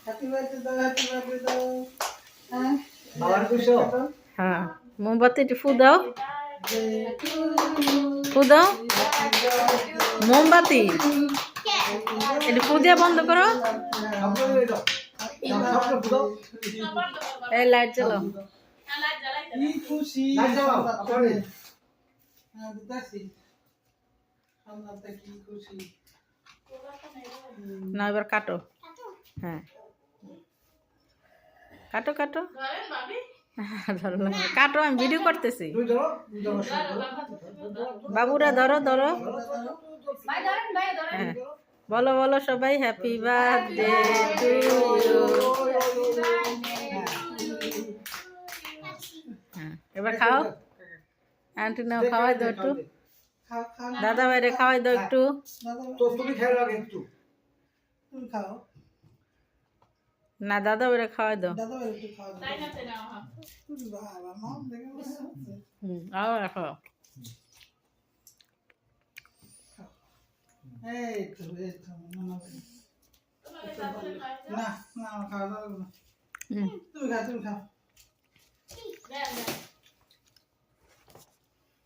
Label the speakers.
Speaker 1: Happy birthday দাও হ্যাঁ
Speaker 2: বাবার খুশো
Speaker 3: হ্যাঁ মোমবাতি একটু ফু দাও ফু দাও মোমবাতি একটু ফু দিয়া বন্ধ করো এই লাইট জ্বালাও
Speaker 1: কি খুশি হ্যাঁ দিতাছি আমরা তো কি খুশি
Speaker 3: না এবার কাটো হ্যাঁ কাটো কাটো ধরো না। কাটো আমি ভিডিও করতেছি বাবুরা ধরো ধরো হ্যাঁ বলো বলো সবাই হ্যাপি বার্থডে টু ইউ হ্যাঁ এবার খাও আন্টি নাও খাওয়াই দাও একটু
Speaker 1: খাও খাও
Speaker 3: দাদা ভাইরে খাওয়াই দাও একটু
Speaker 2: তো তুমি খেয়ে রাখো একটু
Speaker 1: তুমি খাও
Speaker 3: না দাদা ভাইরে খাওয়াই দাও
Speaker 1: দাদা একটু খাও বাবা মা দেখে মনে হচ্ছে
Speaker 3: আও রাখো
Speaker 1: এই তো না না খাওয়া দাওয়া না তুমি খাও